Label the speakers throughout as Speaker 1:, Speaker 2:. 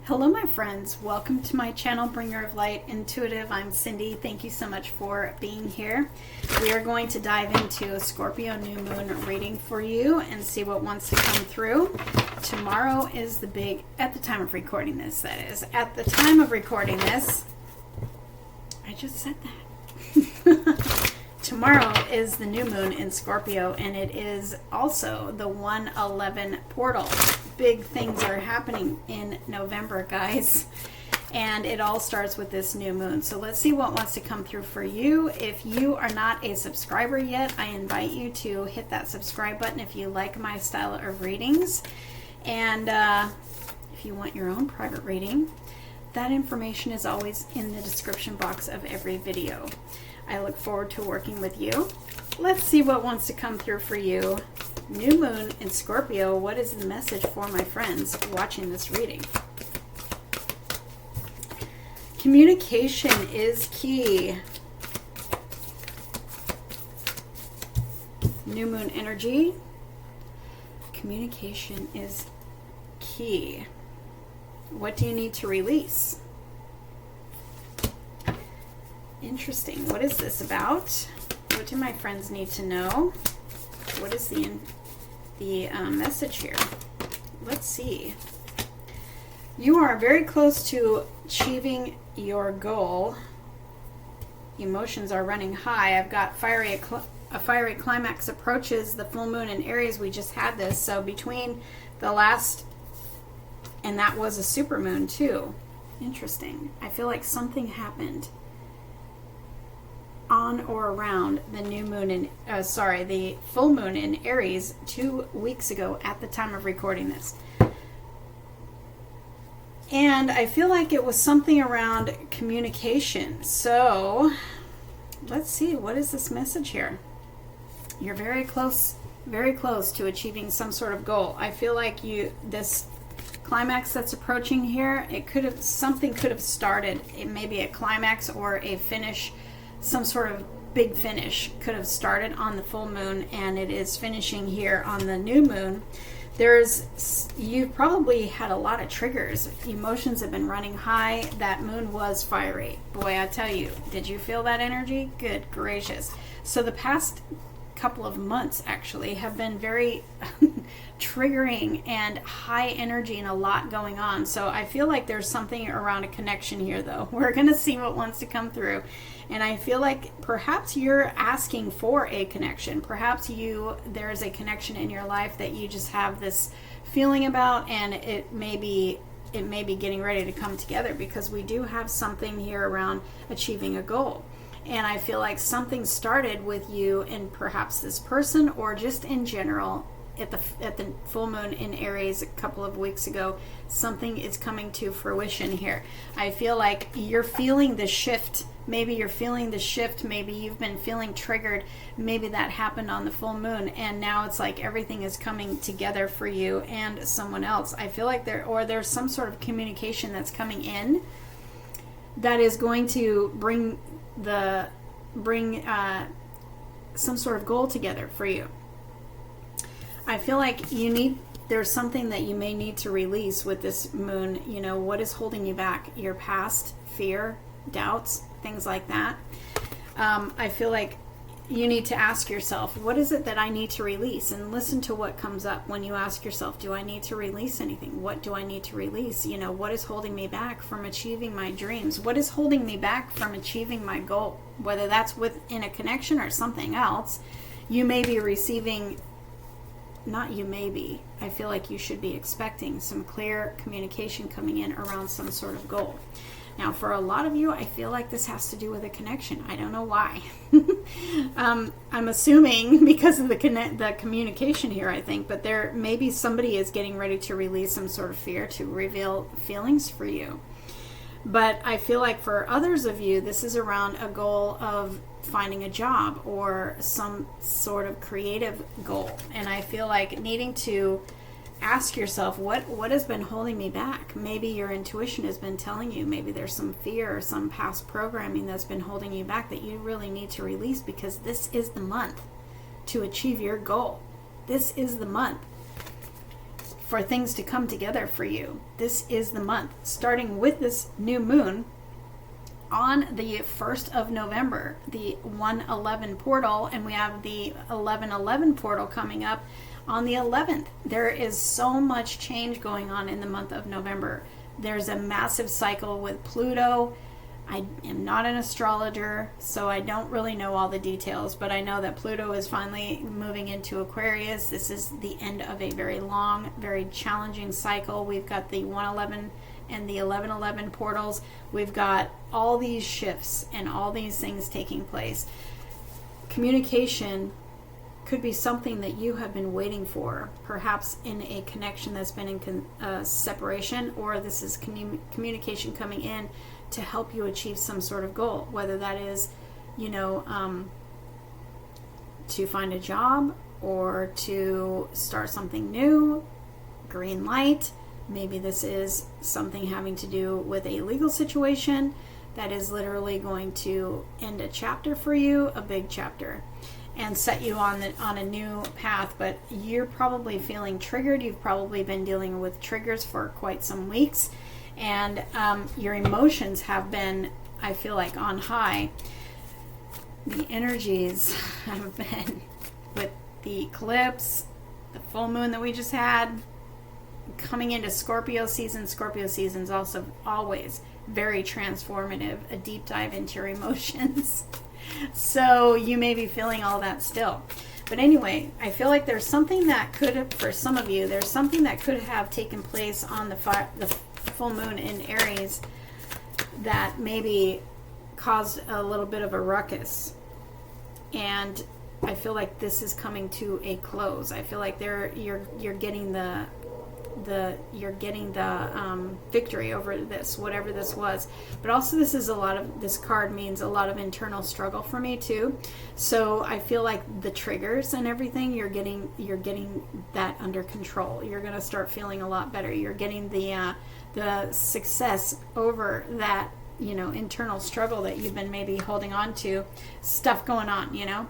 Speaker 1: Hello my friends, welcome to my channel Bringer of Light Intuitive. I'm Cindy. Thank you so much for being here. We are going to dive into a Scorpio New Moon reading for you and see what wants to come through. Tomorrow is the big, at the time of recording this, that is. At the time of recording this, I just said that. Tomorrow is the new moon in Scorpio, and it is also the 111 portal. Big things are happening in November, guys, and it all starts with this new moon. So let's see what wants to come through for you. If you are not a subscriber yet, I invite you to hit that subscribe button if you like my style of readings. And if you want your own private reading, that information is always in the description box of every video. I look forward to working with you. Let's see what wants to come through for you. New moon in Scorpio. What is the message for my friends watching this reading? Communication is key. New moon energy. Communication is key. What do you need to release? Interesting. What is this about? What do my friends need to know? What is the message here? Let's see. You are very close to achieving your goal. Emotions are running high. I've got a fiery climax approaches the full moon in Aries. We just had this. So between the last, and that was a super moon too. Interesting. I feel like something happened on or around the new moon in the full moon in Aries 2 weeks ago at the time of recording this. And I feel like it was something around communication. So let's see, what is this message here? You're very close to achieving some sort of goal. I feel like this climax that's approaching here, something could have started. It may be a climax or a finish. Some sort of big finish could have started on the full moon, and it is finishing here on the new moon. You've probably had a lot of triggers. Emotions have been running high. That moon was fiery. Boy, I tell you, did you feel that energy? Good gracious. So the past couple of months actually have been very triggering and high energy and a lot going on. So I feel like there's something around a connection here, though. We're going to see what wants to come through. And I feel like perhaps you're asking for a connection. Perhaps there's a connection in your life that you just have this feeling about, and it may be getting ready to come together, because we do have something here around achieving a goal. And I feel like something started with you and perhaps this person, or just in general at the full moon in Aries a couple of weeks ago. Something is coming to fruition here. I feel like you're feeling the shift. Maybe you're feeling the shift. Maybe you've been feeling triggered. Maybe that happened on the full moon, and now it's like everything is coming together for you and someone else. I feel like there's some sort of communication that's coming in that is going to bring some sort of goal together for you. I feel like there's something that you may need to release with this moon. What is holding you back? Your past, fear, doubts, things like that. I feel like you need to ask yourself, what is it that I need to release? And listen to what comes up when you ask yourself, do I need to release anything? What do I need to release? What is holding me back from achieving my dreams? What is holding me back from achieving my goal? Whether that's within a connection or something else, you may be receiving, I feel like you should be expecting some clear communication coming in around some sort of goal. Now, for a lot of you, I feel like this has to do with a connection. I don't know why. I'm assuming because of the communication here, I think, but maybe somebody is getting ready to release some sort of fear to reveal feelings for you. But I feel like for others of you, this is around a goal of finding a job or some sort of creative goal. And I feel like needing to ask yourself, what has been holding me back? Maybe your intuition has been telling you, maybe there's some fear or some past programming that's been holding you back that you really need to release, because this is the month to achieve your goal. This is the month. for things to come together for you. This is the month, starting with this new moon on the 1st of November, the 111 portal, and we have the 1111 portal coming up on the 11th. There is so much change going on in the month of November. There's a massive cycle with Pluto. I am not an astrologer, so I don't really know all the details, but I know that Pluto is finally moving into Aquarius. This is the end of a very long, very challenging cycle. We've got the 111 and the 1111 portals. We've got all these shifts and all these things taking place. Communication could be something that you have been waiting for, perhaps in a connection that's been in separation, or this is communication coming in to help you achieve some sort of goal, whether that is, to find a job or to start something new, green light. Maybe this is something having to do with a legal situation that is literally going to end a chapter for you, a big chapter, and set you on a new path. But you're probably feeling triggered. You've probably been dealing with triggers for quite some weeks. And your emotions have been, I feel like, on high. The energies have been with the eclipse, the full moon that we just had, coming into Scorpio season. Scorpio season is also always very transformative, a deep dive into your emotions. So you may be feeling all that still. But anyway, I feel like there's something that could have, for some of you, there's something that could have taken place on the full moon in Aries that maybe caused a little bit of a ruckus, and I feel like this is coming to a close. I feel like you're getting the victory over this, whatever this was. But also this card means a lot of internal struggle for me too. So I feel like the triggers and everything, you're getting that under control. You're going to start feeling a lot better. You're getting the success over that, internal struggle that you've been maybe holding on to, stuff going on,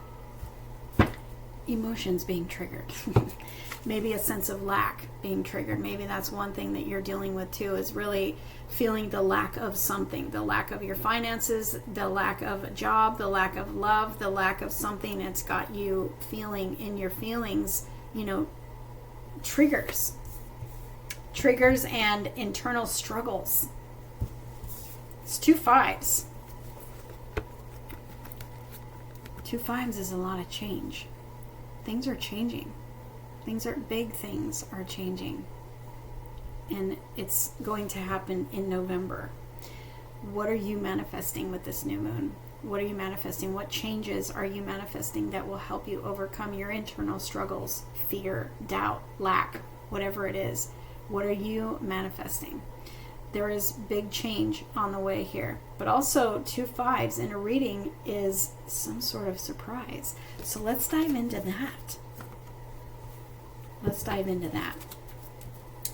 Speaker 1: emotions being triggered. Maybe a sense of lack being triggered. Maybe that's one thing that you're dealing with too, is really feeling the lack of something, the lack of your finances, the lack of a job, the lack of love, the lack of something that's got you feeling in your feelings, triggers and internal struggles. It's 2 5s. 2 5s is a lot of change. Things are changing. Big things are changing. And it's going to happen in November. What are you manifesting with this new moon? What are you manifesting? What changes are you manifesting that will help you overcome your internal struggles, fear, doubt, lack, whatever it is? What are you manifesting? There is big change on the way here. But also 2 5s in a reading is some sort of surprise. So let's dive into that.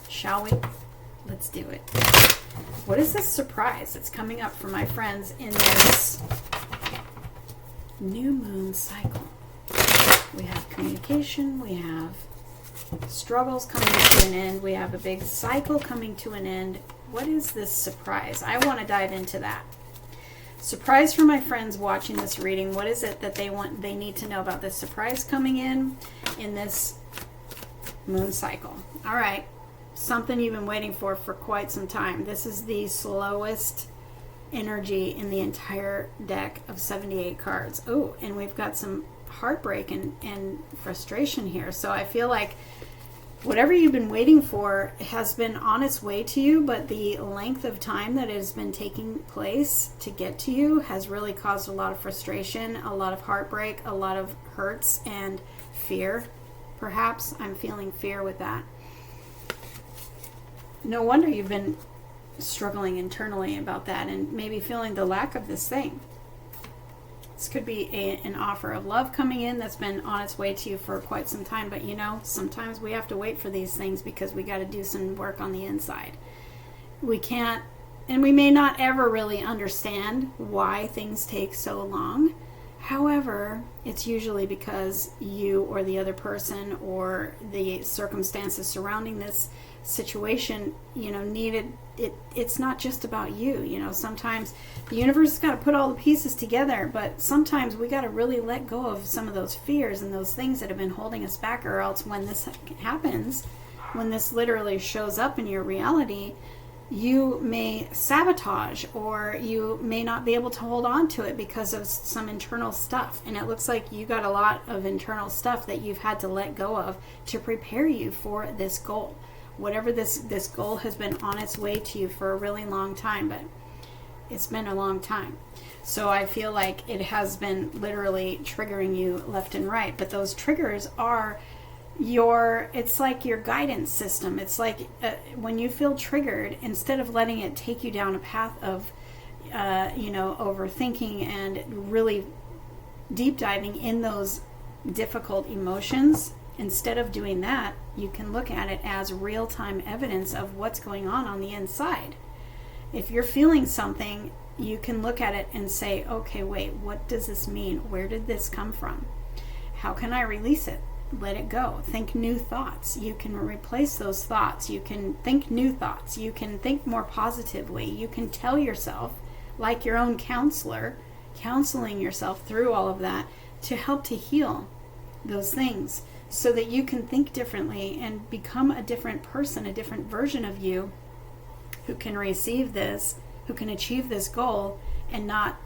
Speaker 1: Shall we? Let's do it. What is this surprise that's coming up for my friends in this new moon cycle? We have communication, we have struggles coming to an end, we have a big cycle coming to an end. What is this surprise? I want to dive into that. Surprise for my friends watching this reading. What is it that they need to know about this surprise coming in this moon cycle? All right. Something you've been waiting for quite some time. This is the slowest energy in the entire deck of 78 cards. Oh, and we've got some heartbreak and frustration here. So I feel like whatever you've been waiting for has been on its way to you, but the length of time that it has been taking place to get to you has really caused a lot of frustration, a lot of heartbreak, a lot of hurts and fear. Perhaps I'm feeling fear with that. No wonder you've been struggling internally about that and maybe feeling the lack of this thing. This could be an offer of love coming in that's been on its way to you for quite some time. But sometimes we have to wait for these things because we got to do some work on the inside. We can't, and we may not ever really understand why things take so long. However, it's usually because you or the other person or the circumstances surrounding this situation, needed it. It's not just about you. Sometimes the universe has got to put all the pieces together, but sometimes we got to really let go of some of those fears and those things that have been holding us back, or else when this happens, when this literally shows up in your reality, you may sabotage, or you may not be able to hold on to it because of some internal stuff. And it looks like you got a lot of internal stuff that you've had to let go of to prepare you for this goal. Whatever this goal has been on its way to you for a really long time, but it's been a long time. So I feel like it has been literally triggering you left and right. But those triggers are it's like your guidance system. It's like when you feel triggered, instead of letting it take you down a path of overthinking and really deep diving in those difficult emotions, instead of doing that, you can look at it as real-time evidence of what's going on the inside. If you're feeling something, you can look at it and say, okay, wait, what does this mean? Where did this come from? How can I release it? Let it go. Think new thoughts. You can replace those thoughts. You can think new thoughts. You can think more positively. You can tell yourself, like your own counselor, counseling yourself through all of that to help to heal those things so that you can think differently and become a different person, a different version of you who can receive this, who can achieve this goal and not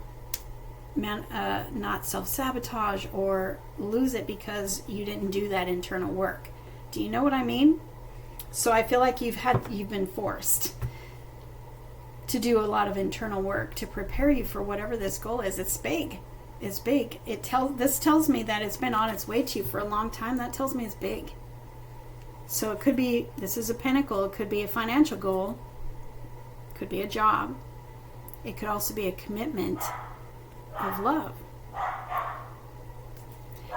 Speaker 1: self-sabotage or lose it because you didn't do that internal work. Do you know what I mean? So I feel like you've been forced to do a lot of internal work to prepare you for whatever this goal is. It's big. It's big. This tells me that it's been on its way to you for a long time. That tells me it's big. So it could be, this is a pinnacle. It could be a financial goal. It could be a job. It could also be a commitment of love.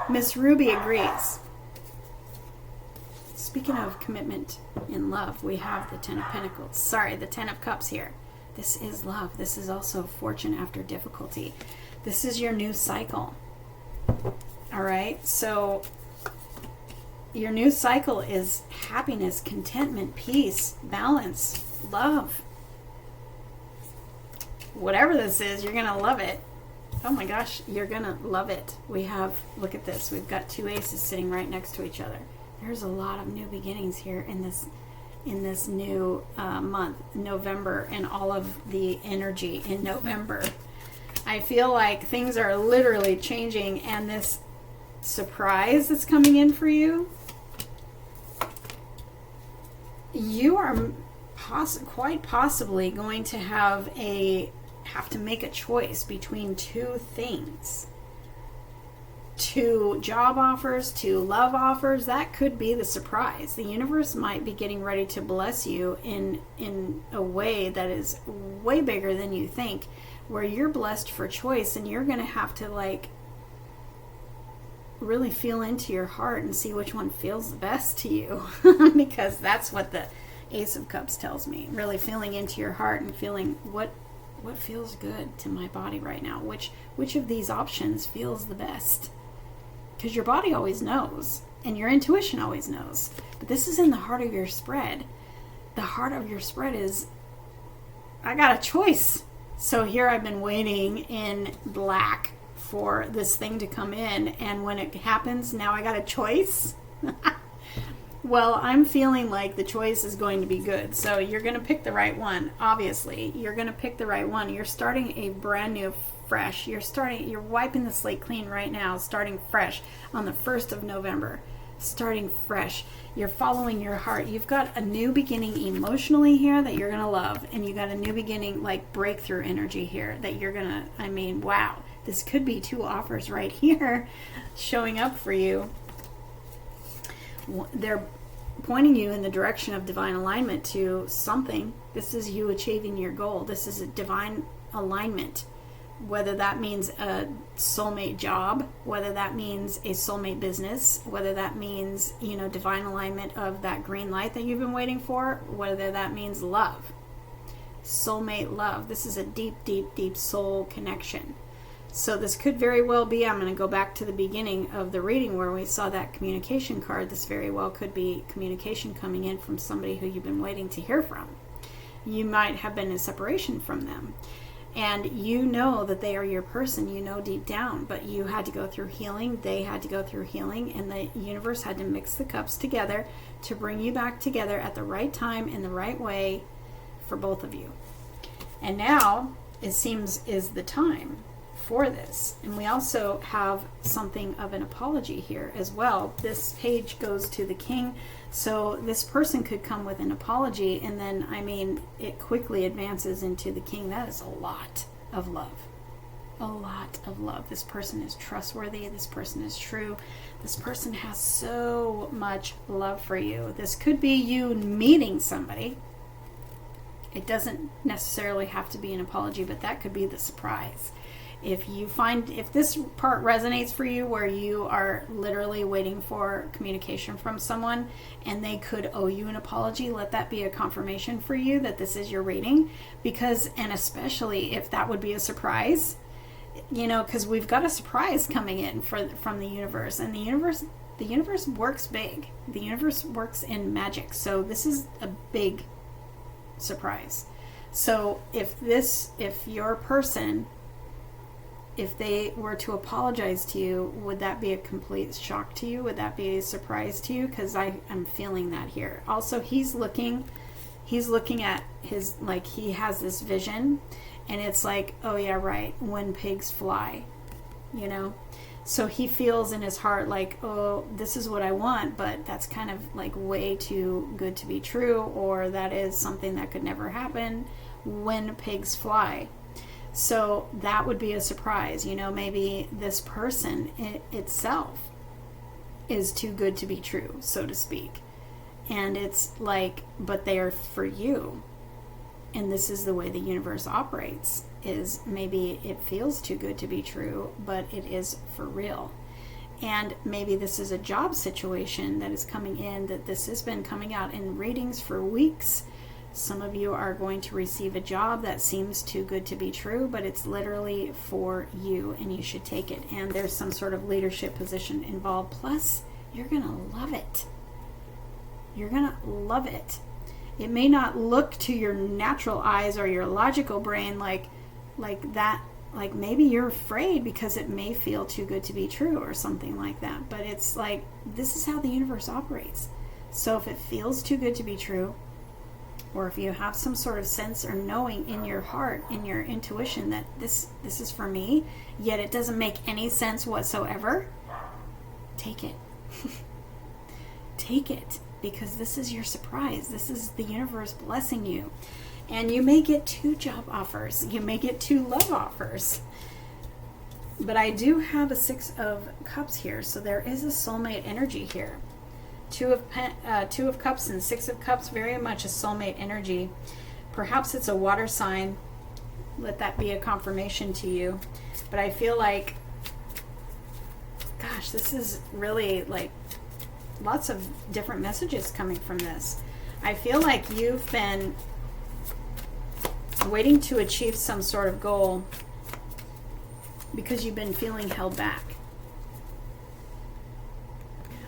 Speaker 1: Miss Ruby agrees. Speaking of commitment in love, we have the Ten of Pentacles. Sorry, the Ten of Cups here. This is love. This is also fortune after difficulty. This is your new cycle. All right, so your new cycle is happiness, contentment, peace, balance, love. Whatever this is, you're going to love it. Oh my gosh, you're going to love it. We have, look at this, we've got two aces sitting right next to each other. There's a lot of new beginnings here in this new month, November, and all of the energy in November. I feel like things are literally changing, and this surprise that's coming in for you, you are quite possibly going to have to make a choice between two things. Two job offers, two love offers. That could be the surprise. The universe might be getting ready to bless you in a way that is way bigger than you think, where you're blessed for choice, and you're going to have to really feel into your heart and see which one feels the best to you because that's what the Ace of Cups tells me. Really feeling into your heart and feeling what feels good to my body right now. Which of these options feels the best? Because your body always knows, and your intuition always knows. But this is in the heart of your spread. The heart of your spread is, I got a choice. So here I've been waiting in black for this thing to come in, and when it happens, now I got a choice. Well, I'm feeling like the choice is going to be good. So you're going to pick the right one. Obviously, you're going to pick the right one. You're starting a brand new fresh. You're wiping the slate clean right now, starting fresh on the 1st of November. Starting fresh. You're following your heart. You've got a new beginning emotionally here that you're going to love. And you got a new beginning, like breakthrough energy here that you're going to, wow. This could be two offers right here showing up for you. They're pointing you in the direction of divine alignment to something. This is you achieving your goal. This is a divine alignment. Whether that means a soulmate job, whether that means a soulmate business, whether that means, divine alignment of that green light that you've been waiting for, whether that means love. Soulmate love. This is a deep, deep, deep soul connection. So this could very well be, I'm going to go back to the beginning of the reading where we saw that communication card. This very well could be communication coming in from somebody who you've been waiting to hear from. You might have been in separation from them. And you know that they are your person, you know deep down, but you had to go through healing, they had to go through healing, and the universe had to mix the cups together to bring you back together at the right time in the right way for both of you. And now, it seems, is the time for this. And we also have something of an apology here as well. This page goes to the king, so this person could come with an apology, and then, I mean, it quickly advances into the king. That is a lot of love. A lot of love. This person is trustworthy. This person is true. This person has so much love for you. This could be you meeting somebody. It doesn't necessarily have to be an apology, but that could be the surprise. If this part resonates for you, where you are literally waiting for communication from someone and they could owe you an apology, let that be a confirmation for you that this is your reading. Because, and especially if that would be a surprise, you know, because we've got a surprise coming in from the universe, and the universe works big. The universe works in magic. So this is a big surprise. So if your person, if they were to apologize to you, would that be a complete shock to you? Would that be a surprise to you? Because I'm feeling that here. Also, he's looking at his, like, he has this vision, and it's like, oh yeah, right, when pigs fly, you know? So he feels in his heart like, oh, this is what I want, but that's kind of like way too good to be true, or that is something that could never happen when pigs fly. So that would be a surprise. You know, maybe this person itself is too good to be true, so to speak. And it's like, but they are for you. And this is the way the universe operates, is maybe it feels too good to be true, but it is for real. And maybe this is a job situation that is coming in, that this has been coming out in readings for weeks. Some of you are going to receive a job that seems too good to be true, but it's literally for you, and you should take it. And there's some sort of leadership position involved. Plus, you're going to love it. You're going to love it. It may not look to your natural eyes or your logical brain like that, like maybe you're afraid because it may feel too good to be true or something like that. But it's like, this is how the universe operates. So if it feels too good to be true, or if you have some sort of sense or knowing in your heart, in your intuition, that this is for me, yet it doesn't make any sense whatsoever, take it. Take it, because this is your surprise. This is the universe blessing you. And you may get 2 job offers. You may get 2 love offers. But I do have a 6 of Cups here, so there is a soulmate energy here. 2 of Cups and 6 of Cups, very much a soulmate energy. Perhaps it's a water sign. Let that be a confirmation to you. But I feel like, gosh, this is really like lots of different messages coming from this. I feel like you've been waiting to achieve some sort of goal because you've been feeling held back.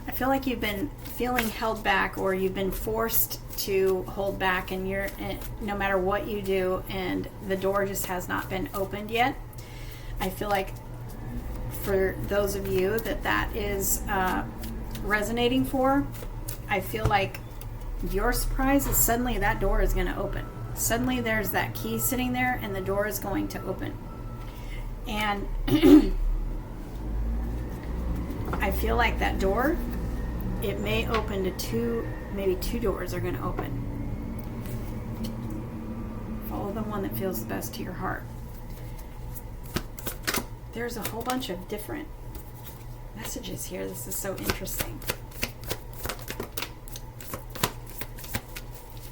Speaker 1: I feel like you've been feeling held back, or you've been forced to hold back, and you're, no matter what you do, and the door just has not been opened yet. I feel like for those of you that is resonating for, I feel like your surprise is suddenly that door is going to open. Suddenly there's that key sitting there, and the door is going to open. And I feel like that door, it may open to maybe two doors are going to open. Follow the one that feels the best to your heart. There's a whole bunch of different messages here. This is so interesting.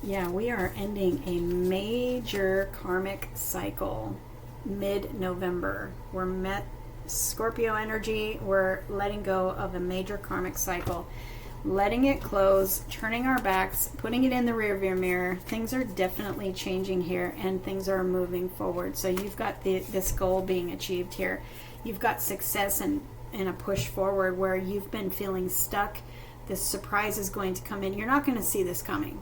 Speaker 1: Yeah, we are ending a major karmic cycle mid-November. We're met Scorpio energy. We're letting go of a major karmic cycle. letting it close, turning our backs, putting it in the rearview mirror. Things are definitely changing here, and things are moving forward. So you've got this goal being achieved here. You've got success and a push forward where you've been feeling stuck. This surprise is going to come in. You're not going to see this coming.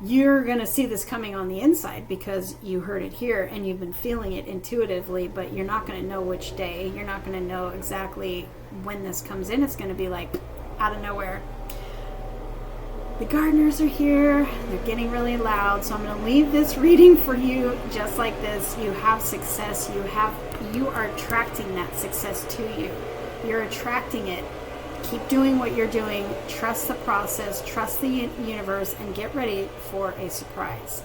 Speaker 1: You're going to see this coming on the inside because you heard it here and you've been feeling it intuitively, but you're not going to know which day. You're not going to know exactly when this comes in. It's going to be like out of nowhere. The gardeners are here. They're getting really loud. So I'm going to leave this reading for you just like this. You have success. You are attracting that success to you. You're attracting it. Keep doing what you're doing. Trust the process. Trust the universe, and get ready for a surprise.